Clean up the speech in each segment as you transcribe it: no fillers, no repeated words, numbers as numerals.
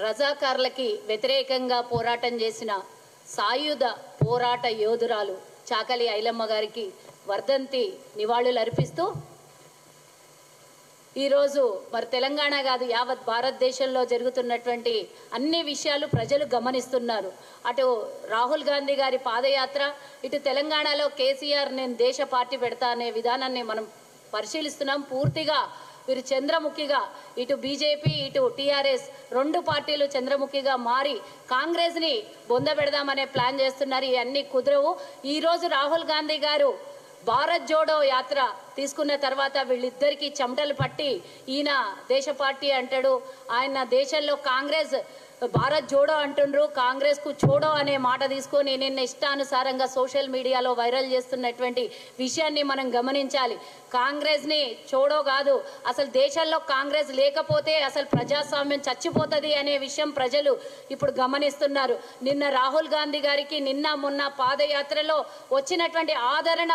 రజాకార్లకి వ్యతిరేకంగా పోరాటం చేసిన సాయుధ పోరాట యోధురాలు చాకలి ఐలమ్మ గారికి వర్ధంతి నివాళులు అర్పిస్తూ ఈరోజు మరి తెలంగాణ కాదు యావత్ భారతదేశంలో జరుగుతున్నటువంటి అన్ని విషయాలు ప్రజలు గమనిస్తున్నారు. అటు రాహుల్ గాంధీ గారి పాదయాత్ర, ఇటు తెలంగాణలో కేసీఆర్ నేను దేశ పార్టీ పెడతా అనే విధానాన్ని మనం పరిశీలిస్తున్నాం. పూర్తిగా వీరు చంద్రముఖిగా, ఇటు బీజేపీ ఇటు టీఆర్ఎస్ రెండు పార్టీలు చంద్రముఖిగా మారి కాంగ్రెస్ని బొందబెడదామనే ప్లాన్ చేస్తున్నారు. ఇవన్నీ కుదరవు. ఈరోజు రాహుల్ గాంధీ గారు భారత్ జోడో యాత్ర తీసుకున్న తర్వాత వీళ్ళిద్దరికీ చెమటలు పట్టి ఈయన దేశ పార్టీ అంటాడు, ఆయన దేశంలో కాంగ్రెస్ భారత్ జోడో అంటుండ్రు, కాంగ్రెస్కు చోడో అనే మాట తీసుకొని నిన్న ఇష్టానుసారంగా సోషల్ మీడియాలో వైరల్ చేస్తున్నటువంటి విషయాన్ని మనం గమనించాలి. కాంగ్రెస్ని చోడో కాదు, అసలు దేశంలో కాంగ్రెస్ లేకపోతే అసలు ప్రజాస్వామ్యం చచ్చిపోతుంది అనే విషయం ప్రజలు ఇప్పుడు గమనిస్తున్నారు. నిన్న రాహుల్ గాంధీ గారికి నిన్న మొన్న పాదయాత్రలో వచ్చినటువంటి ఆదరణ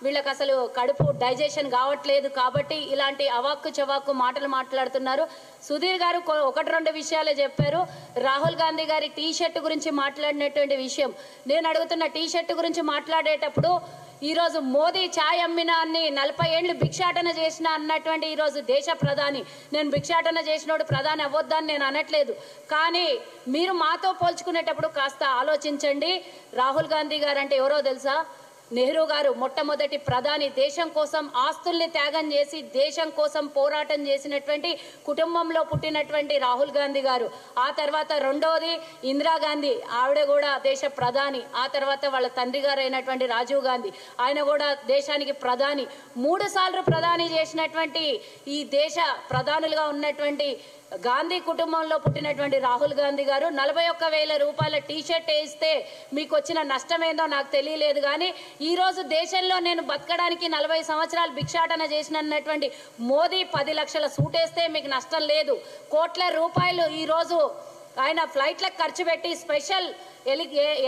వీళ్ళకి అసలు కడుపు డైజెషన్ కావట్లేదు కాబట్టి ఇలాంటి అవాక్కు చవాక్కు మాటలు మాట్లాడుతున్నారు. సుధీర్ గారు ఒకటి రెండు విషయాలే చెప్పారు. రాహుల్ గాంధీ గారి టీ షర్ట్ గురించి మాట్లాడినటువంటి విషయం నేను అడుగుతున్న, టీ షర్ట్ గురించి మాట్లాడేటప్పుడు ఈరోజు మోదీ ఛాయ్ అమ్మినా అన్ని 40 ఏళ్ళు భిక్షాటన చేసిన అన్నటువంటి ఈరోజు దేశ ప్రధాని, నేను భిక్షాటన చేసినోడు ప్రధాని అవ్వద్దని నేను అనట్లేదు, కానీ మీరు మాతో పోల్చుకునేటప్పుడు కాస్త ఆలోచించండి. రాహుల్ గాంధీ గారు అంటే ఎవరో తెలుసా? నెహ్రూ గారు మొట్టమొదటి ప్రధాని, దేశం కోసం ఆస్తుల్ని త్యాగం చేసి దేశం కోసం పోరాటం చేసినటువంటి కుటుంబంలో పుట్టినటువంటి రాహుల్ గాంధీ గారు. ఆ తర్వాత రెండోది ఇందిరాగాంధీ, ఆవిడ కూడా దేశ ప్రధాని. ఆ తర్వాత వాళ్ళ తండ్రి గారు అయినటువంటి రాజీవ్ గాంధీ, ఆయన కూడా దేశానికి ప్రధాని. 3 సార్లు ప్రధాని చేసినటువంటి ఈ దేశ ప్రధానులుగా ఉన్నటువంటి గాంధీ కుటుంబంలో పుట్టినటువంటి రాహుల్ గాంధీ గారు 41,000 రూపాయల టీషర్ట్ వేస్తే మీకు వచ్చిన నష్టమేందో నాకు తెలియలేదు, కానీ ఈరోజు దేశంలో నేను బతకడానికి 40 సంవత్సరాలు భిక్షాటన చేసినటువంటి మోదీ 10 లక్షల సూట్ వేస్తే మీకు నష్టం లేదు. కోట్ల రూపాయలు ఈరోజు ఆయన ఫ్లైట్లకు ఖర్చు పెట్టి స్పెషల్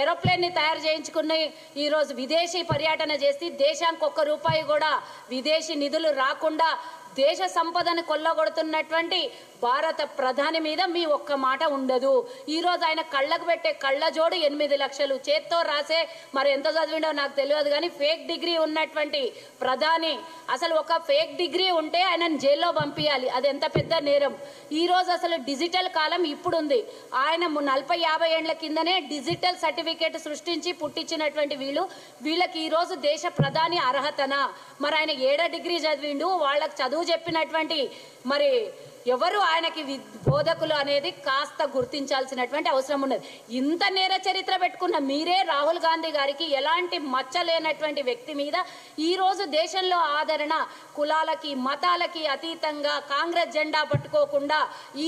ఏరోప్లేన్ని తయారు చేయించుకుని ఈరోజు విదేశీ పర్యటన చేసి దేశానికి 1 రూపాయి కూడా విదేశీ నిధులు రాకుండా దేశ సంపదను కొల్లగొడుతున్నటువంటి భారత ప్రధాని మీద మీ ఒక్క మాట ఉండదు. ఈరోజు ఆయన కళ్ళకు పెట్టే కళ్ళజోడు 8 లక్షలు, చేత్తో రాసే మరి ఎంత చదివిండో నాకు తెలియదు కానీ ఫేక్ డిగ్రీ ఉన్నటువంటి ప్రధాని, అసలు ఒక ఫేక్ డిగ్రీ ఉంటే ఆయనను జైల్లో పంపించాలి, అది ఎంత పెద్ద నేరం. ఈరోజు అసలు డిజిటల్ కాలం ఇప్పుడు ఉంది. ఆయన 40-50 ఏళ్ల కిందనే డిజిటల్ సర్టిఫికేట్ సృష్టించి పుట్టించినటువంటి వీళ్ళకి ఈరోజు దేశ ప్రధాని అర్హతనా? మరి ఆయన 7 డిగ్రీ చదివిండు, వాళ్ళకి చదువు చెప్పినటువంటి మరి ఎవరు ఆయనకి బోధకులు అనేది కాస్త గుర్తించాల్సినటువంటి అవసరం ఉన్నది. ఇంత నేర చరిత్ర పెట్టుకున్న మీరే రాహుల్ గాంధీ గారికి ఎలాంటి మచ్చ లేనటువంటి వ్యక్తి మీద ఈరోజు దేశంలో ఆదరణ, కులాలకి మతాలకి అతీతంగా కాంగ్రెస్ జెండా పట్టుకోకుండా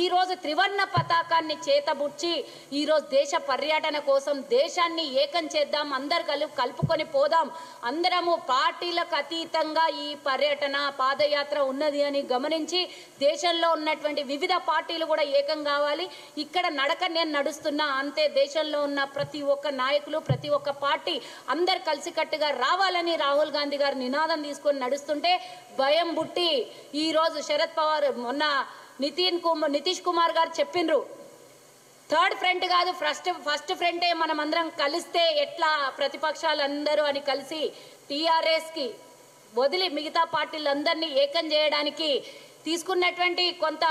ఈరోజు త్రివర్ణ పతాకాన్ని చేతబుచ్చి ఈరోజు దేశ పర్యటన కోసం దేశాన్ని ఏకం చేద్దాం, అందరు కలుపుకొని పోదాం, అందరము పార్టీలకు అతీతంగా ఈ పర్యటన పాదయాత్ర ఉన్నది అని గమనించి దేశంలో ఉన్నటువంటి వివిధ పార్టీలు కూడా ఏకం కావాలి. ఇక్కడ నడక నేను నడుస్తున్నా అంతే, దేశంలో ఉన్న ప్రతి ఒక్క నాయకులు ప్రతి ఒక్క పార్టీ అందరు కలిసికట్టుగా రావాలని రాహుల్ గాంధీ గారు నినాదం తీసుకొని నడుస్తుంటే భయం బుట్టి ఈరోజు శరద్ పవార్, మొన్న నితీష్ కుమార్ గారు చెప్పిండ్రు, థర్డ్ ఫ్రంట్ కాదు ఫస్ట్ ఫ్రంటే మనం అందరం కలిస్తే ఎట్లా ప్రతిపక్షాలందరూ అని కలిసి టీఆర్ఎస్కి వదిలి మిగతా పార్టీలందరినీ ఏకం చేయడానికి తీసుకున్నటువంటి కొంత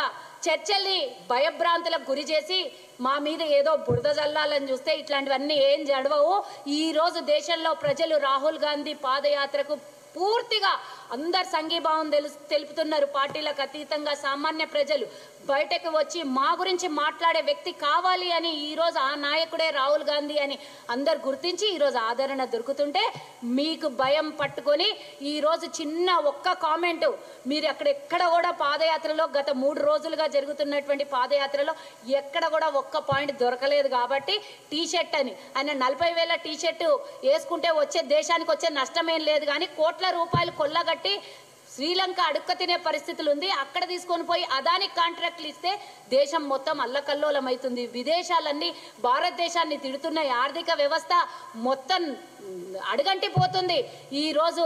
చర్చల్ని భయభ్రాంతులకు గురి చేసి మా మీద ఏదో బురద జల్లాలని చూస్తే ఇట్లాంటివన్నీ ఏం జడవవు. ఈరోజు దేశంలో ప్రజలు రాహుల్ గాంధీ పాదయాత్రకు పూర్తిగా అందరు సంఘీభావం తెలుపుతున్నారు. పార్టీలకు అతీతంగా సామాన్య ప్రజలు బయటకు వచ్చి మా గురించి మాట్లాడే వ్యక్తి కావాలి అని ఈరోజు ఆ నాయకుడే రాహుల్ గాంధీ అని అందరు గుర్తించి ఈరోజు ఆదరణ దొరుకుతుంటే మీకు భయం పట్టుకొని ఈరోజు చిన్న ఒక్క కామెంటు మీరు ఎక్కడ కూడా పాదయాత్రలో గత 3 రోజులుగా జరుగుతున్నటువంటి పాదయాత్రలో ఎక్కడ కూడా ఒక్క పాయింట్ దొరకలేదు. కాబట్టి టీషర్ట్ అని ఆయన 40,000 టీషర్టు వేసుకుంటే వచ్చే దేశానికి వచ్చే నష్టమేం లేదు, కానీ కోట్ల రూపాయలు కొల్లగట్టి శ్రీలంక అడుక్క తినే పరిస్థితులు ఉంది. అక్కడ తీసుకొని పోయి అదానికి కాంట్రాక్ట్లు ఇస్తే దేశం మొత్తం అల్లకల్లోలమవుతుంది. విదేశాలన్నీ భారతదేశాన్ని తిడుతున్నాయి, ఆర్థిక వ్యవస్థ మొత్తం అడుగంటిపోతుంది. ఈరోజు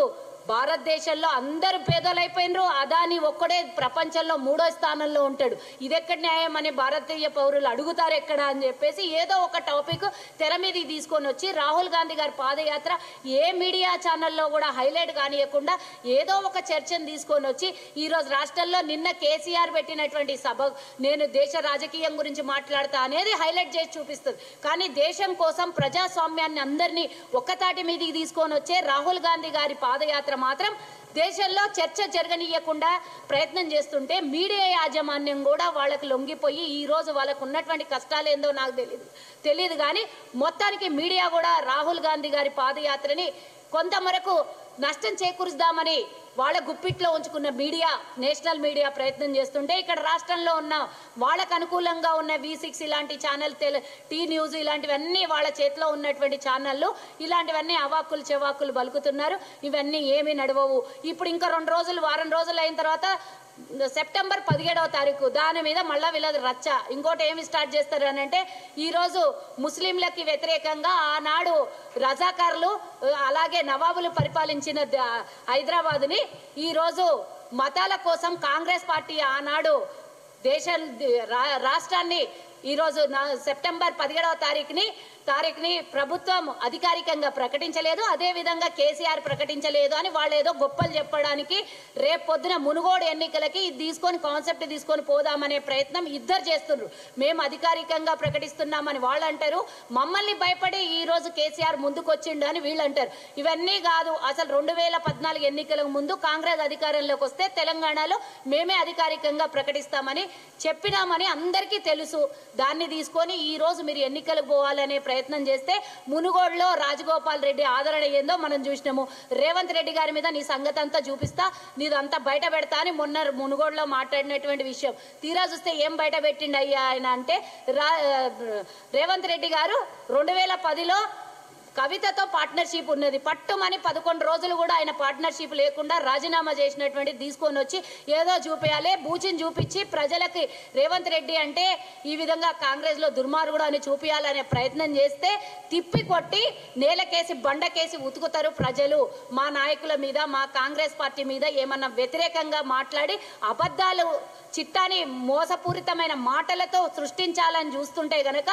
భారతదేశంలో అందరూ పేదలైపోయినరు, అదాని ఒక్కడే ప్రపంచంలో 3వ స్థానంలో ఉంటాడు. ఇదెక్కడ న్యాయం అని భారతీయ పౌరులు అడుగుతారు ఎక్కడ అని చెప్పేసి ఏదో ఒక టాపిక్ తెర మీదకి తీసుకొని వచ్చి రాహుల్ గాంధీ గారి పాదయాత్ర ఏ మీడియా ఛానల్లో కూడా హైలైట్ కానియకుండా ఏదో ఒక చర్చను తీసుకొని వచ్చి ఈరోజు రాష్ట్రంలో నిన్న కేసీఆర్ పెట్టినటువంటి సభ నేను దేశ రాజకీయం గురించి మాట్లాడతా అనేది హైలైట్ చేసి చూపిస్తుంది. కానీ దేశం కోసం ప్రజాస్వామ్యాన్ని అందరినీ ఒక్కతాటి మీదకి తీసుకొని వచ్చే రాహుల్ గాంధీ గారి పాదయాత్ర మాత్రం దేశంలో చర్చ జరగనీయకుండా ప్రయత్నం చేస్తుంటే మీడియా యాజమాన్యం కూడా వాళ్ళకి లొంగిపోయి ఈ రోజు వాళ్ళకు ఉన్నటువంటి కష్టాలు ఏందో నాకు తెలియదు కానీ మొత్తానికి మీడియా కూడా రాహుల్ గాంధీ గారి పాదయాత్రని కొంతవరకు నష్టం చేకూరుద్దామని వాళ్ళ గుప్పిట్లో ఉంచుకున్న మీడియా, నేషనల్ మీడియా ప్రయత్నం చేస్తుంటే ఇక్కడ రాష్ట్రంలో ఉన్న వాళ్ళకు అనుకూలంగా ఉన్న V6 ఇలాంటి ఛానల్, టీ న్యూస్ ఇలాంటివన్నీ వాళ్ళ చేతిలో ఉన్నటువంటి ఛానళ్ళు ఇలాంటివన్నీ అవాక్కులు చెవాకులు బలుకుతున్నారు. ఇవన్నీ ఏమీ నడవవు. ఇప్పుడు ఇంకా 2 రోజులు, వారం రోజులు అయిన తర్వాత సెప్టెంబర్ 17వ తారీఖు దాని మీద మళ్ళా వీళ్ళది రచ్చ. ఇంకోటి ఏమి స్టార్ట్ చేస్తారు అని అంటే ఈరోజు ముస్లింలకి వ్యతిరేకంగా ఆనాడు రజాకారులు అలాగే నవాబులు పరిపాలించిన హైదరాబాద్ని ఈరోజు మతాల కోసం కాంగ్రెస్ పార్టీ ఆనాడు రాష్ట్రాన్ని ఈరోజు సెప్టెంబర్ 17వ తారీఖుని ప్రభుత్వం అధికారికంగా ప్రకటించలేదు, అదేవిధంగా కేసీఆర్ ప్రకటించలేదు అని వాళ్ళు ఏదో గొప్పలు చెప్పడానికి రేపు పొద్దున మునుగోడు ఎన్నికలకి కాన్సెప్ట్ తీసుకొని పోదామనే ప్రయత్నం ఇద్దరు చేస్తున్నారు. మేము అధికారికంగా ప్రకటిస్తున్నామని వాళ్ళు అంటారు, మమ్మల్ని భయపడి ఈ రోజు కేసీఆర్ ముందుకు వచ్చిండు అని వీళ్ళు అంటారు. ఇవన్నీ కాదు, అసలు 2014 ఎన్నికలకు ముందు కాంగ్రెస్ అధికారంలోకి వస్తే తెలంగాణలో మేమే అధికారికంగా ప్రకటిస్తామని చెప్పినామని అందరికీ తెలుసు. దాన్ని తీసుకొని ఈ రోజు మీరు ఎన్నికలకు పోవాలనే ప్రయత్నం చేస్తే మునుగోడులో రాజగోపాల్ రెడ్డి ఆదరణ ఏందో మనం చూసినాము. రేవంత్ రెడ్డి గారి మీద నీ సంగతి అంతా చూపిస్తా, నీదంతా బయట పెడతా అని మొన్న మునుగోడులో మాట్లాడినటువంటి విషయం తీరా చూస్తే ఏం బయట పెట్టిండి అయ్యా ఆయన అంటే రేవంత్ రెడ్డి గారు 2010లో కవితతో పార్ట్నర్షిప్ ఉన్నది, పట్టుమని 11 రోజులు కూడా ఆయన పార్ట్నర్షిప్ లేకుండా రాజీనామా చేసినటువంటి తీసుకొని వచ్చి ఏదో చూపేయాలి, బూచిని చూపించి ప్రజలకి రేవంత్ రెడ్డి అంటే ఈ విధంగా కాంగ్రెస్ లో దుర్మార్గుడు అని చూపించాలనే ప్రయత్నం చేస్తే తిప్పి కొట్టి నేలకేసి బండకేసి ఉతుకుతారు ప్రజలు. మా నాయకుల మీద, మా కాంగ్రెస్ పార్టీ మీద ఏమన్నా వ్యతిరేకంగా మాట్లాడి అబద్ధాలు చిట్టాని మోసపూరితమైన మాటలతో సృష్టించాలని చూస్తుంటే గనక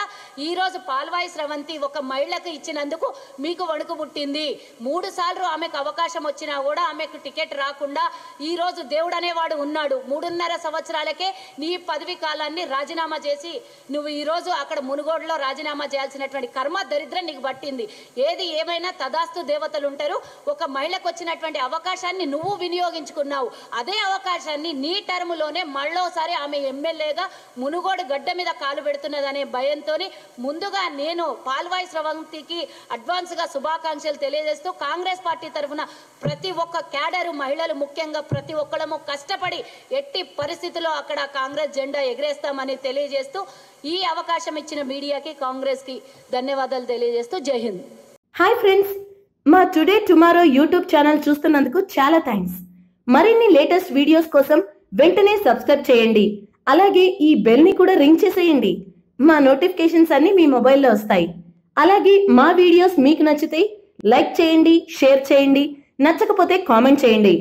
ఈ రోజు పాల్వాయి స్రవంతి ఒక మహిళకు ఇచ్చినందుకు మీకు వణుకు పుట్టింది. 3 సార్లు ఆమెకు అవకాశం వచ్చినా కూడా ఆమెకు టికెట్ రాకుండా ఈ రోజు దేవుడు అనేవాడు ఉన్నాడు. 3.5 సంవత్సరాలకే నీ పదవి కాలాన్ని రాజీనామా చేసి నువ్వు ఈ రోజు అక్కడ మునుగోడులో రాజీనామా చేయాల్సినటువంటి కర్మ దరిద్రం నీకు పట్టింది. ఏది ఏమైనా తదాస్తు దేవతలు ఉంటారు. ఒక మహిళకు వచ్చినటువంటి అవకాశాన్ని నువ్వు వినియోగించుకున్నావు. అదే అవకాశాన్ని నీ టర్ములోనే మళ్ళోసారి ఆమె ఎమ్మెల్యేగా మునుగోడు గడ్డ మీద కాలు పెడుతున్నదనే భయంతో ముందుగా నేను పాల్వాయి స్రవంతికి అడ్వాన్స్ గా శుభాకాంక్షలు తెలియజేస్తూ కాంగ్రెస్ పార్టీ తరఫున ప్రతి ఒక్క క్యాడరు మహిళలు ముఖ్యంగా ప్రతి ఒక్కళ్ళము కష్టపడి ఎట్టి పరిస్థితుల్లో అక్కడ కాంగ్రెస్ జెండా ఎగరేస్తామని తెలియజేస్తూ ఈ అవకాశం ఇచ్చిన మీడియాకి, కాంగ్రెస్ కి ధన్యవాదాలు తెలియజేస్తూ జై హింద్. హాయ్ ఫ్రెండ్స్, మా టుడే టుమారో యూట్యూబ్ ఛానల్ చూస్తున్నందుకు చాలా థ్యాంక్స్. మరిన్ని లేటెస్ట్ వీడియోస్ కోసం వెంటనే సబ్స్క్రైబ్ చేయండి. అలాగే ఈ బెల్ ని కూడా రింగ్ చేసేయండి. మా నోటిఫికేషన్స్ అన్ని మీ మొబైల్లో వస్తాయి. అలాగే మా వీడియోస్ మీకు నచ్చితే లైక్ చేయండి, షేర్ చేయండి, నచ్చకపోతే కామెంట్ చేయండి.